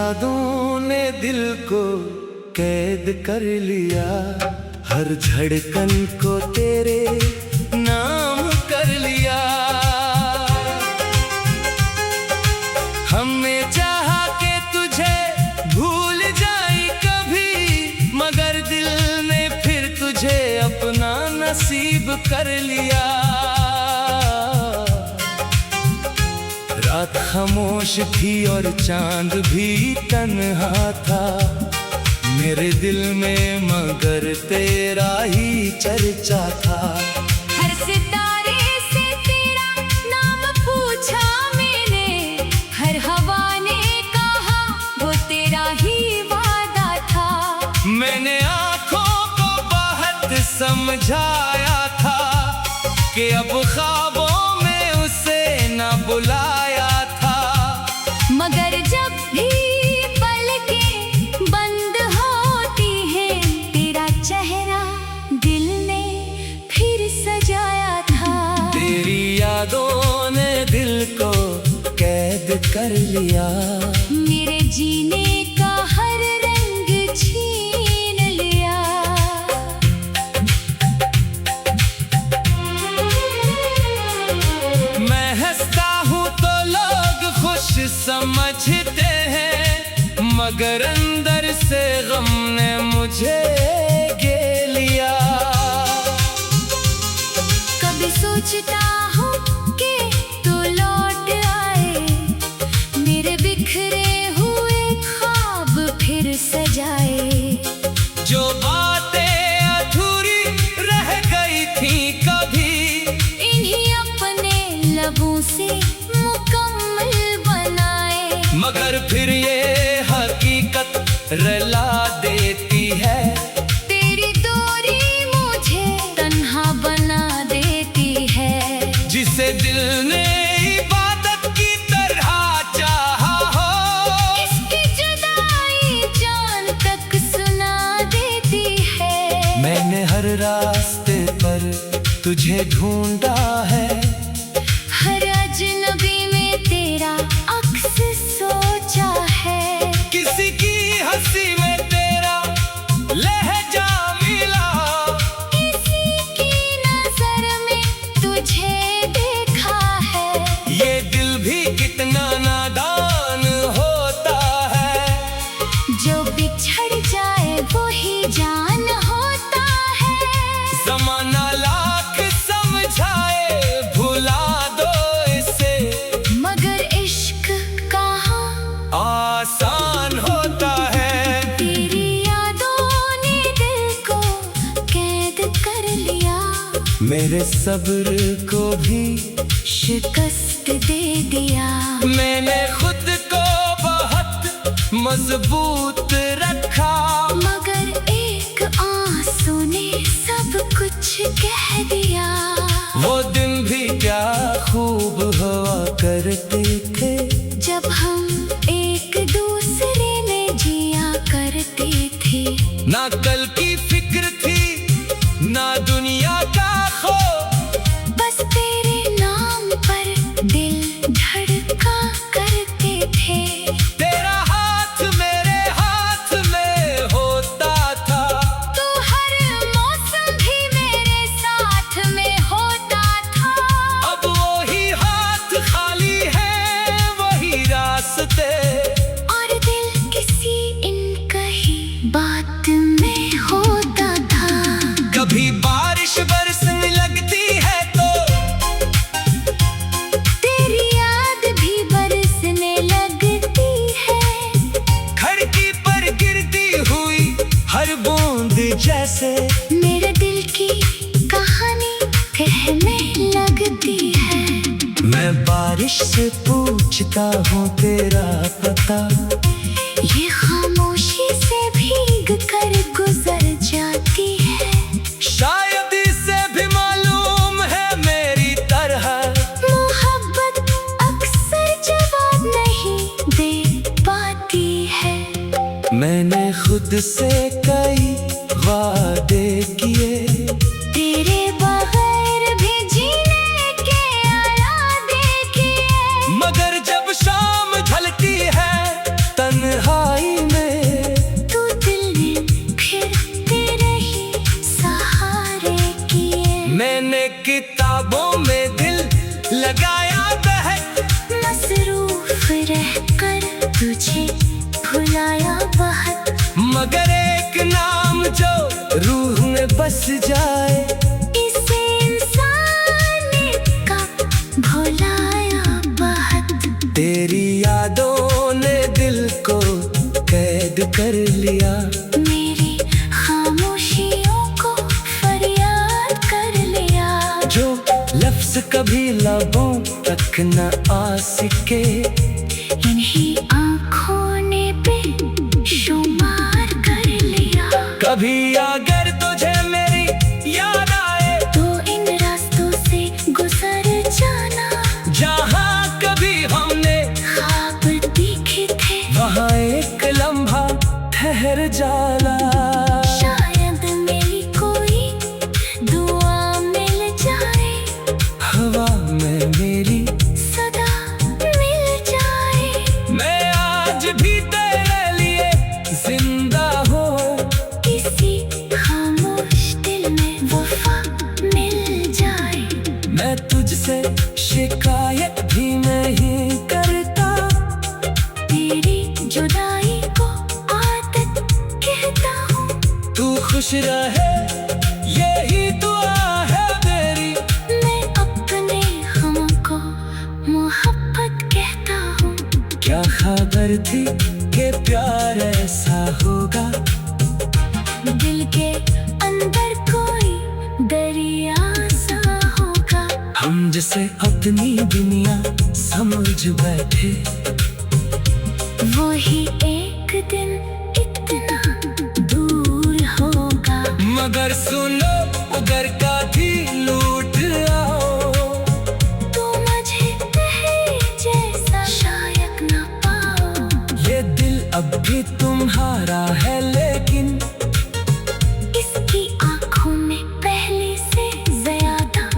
यादों ने दिल को कैद कर लिया, हर धड़कन को तेरे नाम कर लिया। हमने चाहा कि तुझे भूल जाए कभी, मगर दिल ने फिर तुझे अपना नसीब कर लिया। रात खामोश थी और चांद भी तन्हा था मेरे दिल में, मगर तेरा ही चर्चा था। हर सितारे से तेरा नाम पूछा मैंने, हर हवा ने कहा वो तेरा ही वादा था। मैंने आँखों को बहुत समझाया था कि अब ख्वाबों में उसे न बुलाया था, मगर जब भी पलकें बंद होती हैं, तेरा चेहरा दिल ने फिर सजाया था। तेरी यादों ने दिल को कैद कर लिया, मेरे जीने का हर रंग छीन लिया। मैं हंसता हूँ तो लोग खुश समझते हैं, मगर अंदर से गम ने मुझे घेर लिया। कभी सोचता हूँ कि तू लौट आए, मेरे बिखरे हुए ख्वाब फिर सजाए। जो बातें अधूरी रह गई थी कभी, इन्हीं अपने लबों से मुकम्मल बनाए। मगर फिर ये हकीकत रुला देती है, तेरी दूरी मुझे तन्हा बना देती है। जिसे दिल ने इबादत की तरह चाहा हो, इसकी जुदाई जान तक सुना देती है। मैंने हर रास्ते पर तुझे ढूंढा है, हर अजनबी में तेरा अक्स सोचा है। किसी की हंसी में तेरा लहजा मिला, किसी की नजर में तुझे देखा है। ये दिल भी कितना नादान होता है, जो बिछड़ जाए वो ही जान होता है। ज़माना लाख समझाए भुला दो इसे, मगर इश्क कहाँ आसान होता है। तेरी यादों ने दिल को कैद कर लिया, मेरे सब्र को भी शिकस्त दे दिया। मैंने खुद को बहुत मजबूत रखा, मगर एक आंसू ने सब कुछ कह दिया। वो दिन भी क्या खूब हुआ करते थे, जब हम एक दूसरे में जिया करते थे। ना कल की फिक्र थी ना दुनिया का खौफ, बस तेरे नाम पर दिल धड़का करते थे। तेरा हाथ मेरे हाथ में होता था, तू हर मौसम भी मेरे साथ में होता था। अब वही हाथ खाली है वही रास्ते, और दिल किसी इनकही बात में होता था। कभी बारिश बरसने लगती है तो तेरी याद भी बरसने लगती है। खिड़की पर गिरती हुई हर बूंद जैसे, मेरे दिल की कहानी कहने लगती है। मैं बारिश से पूछता हूँ तेरा पता, ये खामोशी से भीग कर गुजर जाती है। शायद इसे भी मालूम है मेरी तरह, मोहब्बत अक्सर जवाब नहीं दे पाती है। मैंने खुद से कई वादे किए, तेरे बगैर भी जीने के इरादे किए। मगर जब शाम ढलती है तन्हा मैंने किताबों में दिल लगाया बहक, मसरूफ रहकर तुझे भुलाया बहुत। मगर एक नाम जो रूह में बस जाए, इसे इंसान ने कब भुलाया बहुत। तेरी यादों ने दिल को कैद कर लिया, मेरी खामोशियों को फरियाद कर लिया। जो लफ्ज कभी लबों तक न आ सके, इन्हीं आँखों ने बेशुमार कर लिया। कभी अगर तुझे मेरी याद आए, तो इन रास्तों से गुजर जाना। जहाँ कभी हमने ख्वाब देखे थे, वहाँ एक लम्हा ठहर जाला। शायद मेरी कोई दुआ मिल जाए, हवा में मेरी सदा मिल जाए। मैं आज भी तेरे लिए जिंदा हूँ, किसी खामोश दिल में वफा मिल जाए। मैं तुझसे शिकायत भी नहीं करता, तेरी जुदाई को आदत कहता हूँ। तू खुश रहे यही दुआ है मेरी। मैं अपने हम को मोहब्बत कहता हूँ। क्या खबर थी कि प्यार ऐसा होगा, दिल के अंदर कोई दरिया सा होगा। हम जिसे अपनी दुनिया समझ बैठे, वो ही एक दिन इतना दूर होगा। मगर सुनो उधर का भी लूट आओ, तो मुझे तेरे जैसा शायद न पाओ। ये दिल अब भी तुम्हारा है, लेकिन इसकी आँखों में पहले से ज्यादा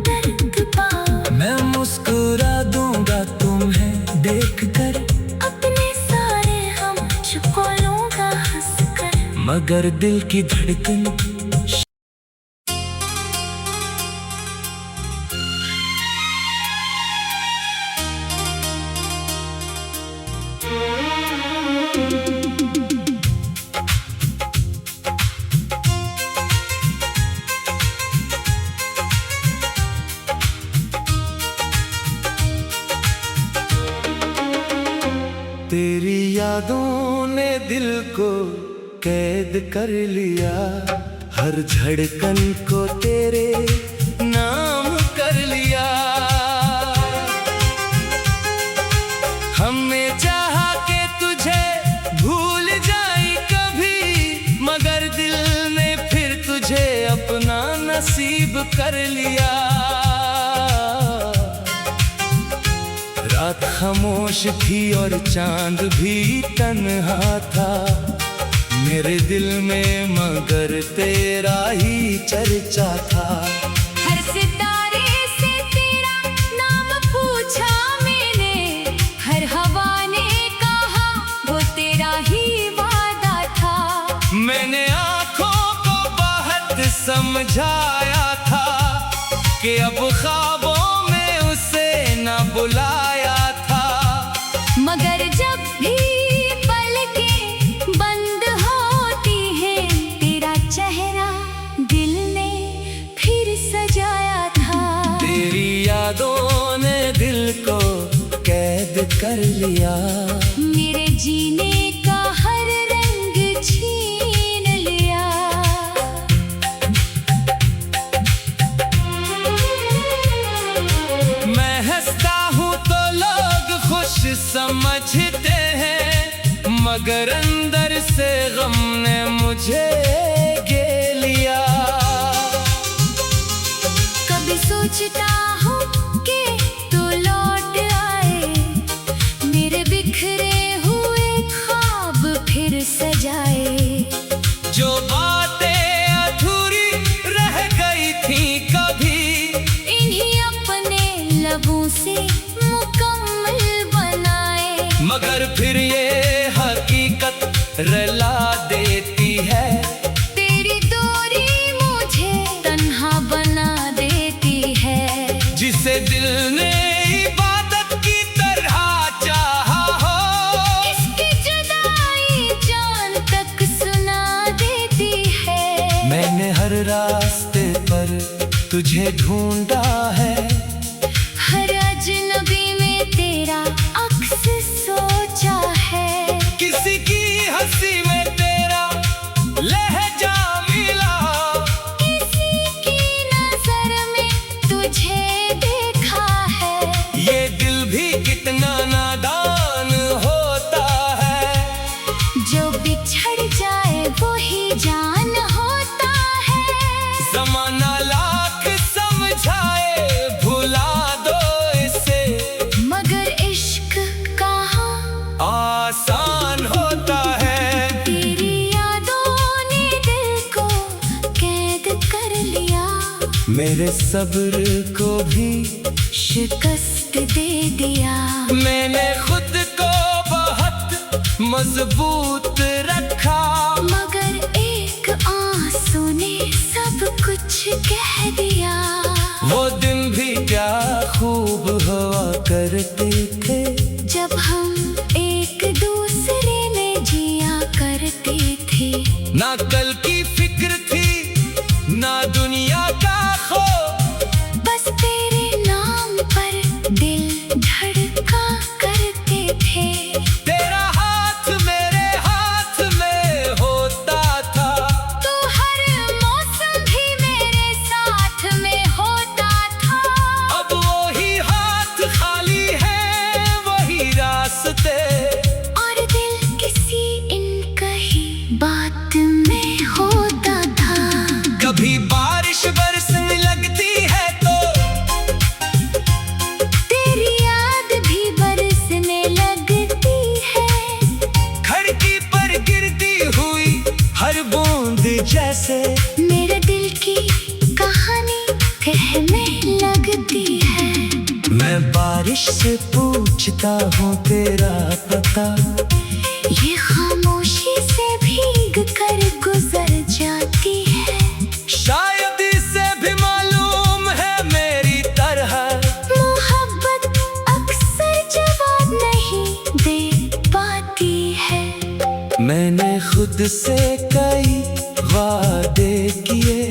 दर्द पाओ। मैं मुस्कुरा दूंगा तुम्हें देखकर, अपने सारे हम छुपा लूंगा हंसकर। मगर दिल की धड़कन तेरी यादों ने दिल को कैद कर लिया, हर धड़कन को तेरे नाम कर लिया। हमने चाहा कि तुझे भूल जाए कभी, मगर दिल ने फिर तुझे अपना नसीब कर लिया। रात खामोश थी और चांद भी तन्हा था मेरे दिल में, मगर तेरा ही चर्चा था। हर सितारे से तेरा नाम पूछा मैंने, हर हवा ने कहा वो तेरा ही वादा था। मैंने आँखों को बहुत समझाया था कि अब ख्वाबों में उसे न बुलाया था, मगर जब भी पलकें बंद होती हैं, तेरा चेहरा दिल ने फिर सजाया था। तेरी यादों ने दिल को कैद कर लिया, मेरे जीने का हर रंग छीन लिया। मैं हंसता हूँ तो लोग खुश समझते हैं, मगर अंदर से गम ने मुझे घेर लिया। कभी सोचता हूँ कि तू लौट आए, मेरे बिखरे हुए ख्वाब फिर सजाए। जो बातें अधूरी रह गई थी कभी, इन्हीं अपने लबों से मुकम्मल बनाए। मगर फिर ये हकीकत रुला देती है, तेरी दूरी मुझे तन्हा बना पर तुझे ढूंढा है। हर अजनबी में तेरा अक्स सोचा है। किसी की हंसी में तेरा लहजा मिला, किसी की नजर में तुझे देखा है। ये दिल भी कितना नादान होता है। जो बिछड़ जाए वो ही जान होता है। जमाना लाख समझाए भुला दो इसे, मगर इश्क कहाँ आसान होता है। तेरी यादों ने दिल को कैद कर लिया। मेरे सब्र को भी शिकस्त दे दिया। मैंने खुद को बहुत मजबूत रखा, मगर एक आंसू ने सब कुछ कह दिया। वो दिन भी क्या खूब हुआ करते थे, जब हम एक दूसरे में जिया करते थे। ना कल की फिक्र थी ना दुनिया का खो, बस तेरे नाम पर दिल धड़का करते थे। तेरा हाथ मेरे हाथ में होता था, तो हर मौसम भी मेरे साथ में होता था। अब वही हाथ खाली है वही रास्ते, और दिल किसी इनकही बात में होता था। कभी बारिश बरसने लगती है तो तेरी याद भी बरसने लगती है। खिड़की पर गिरती हुई हर बूंद जैसे मेरे दिल की कहानी कहने लगती है। मैं बारिश से पूछता हूँ तेरा पता, ये खामोशी से भीग कर गुजर जाती है। शायद इसे भी मालूम है मेरी तरह, मोहब्बत अक्सर जवाब नहीं दे पाती है। मैंने खुद से कई वादे किए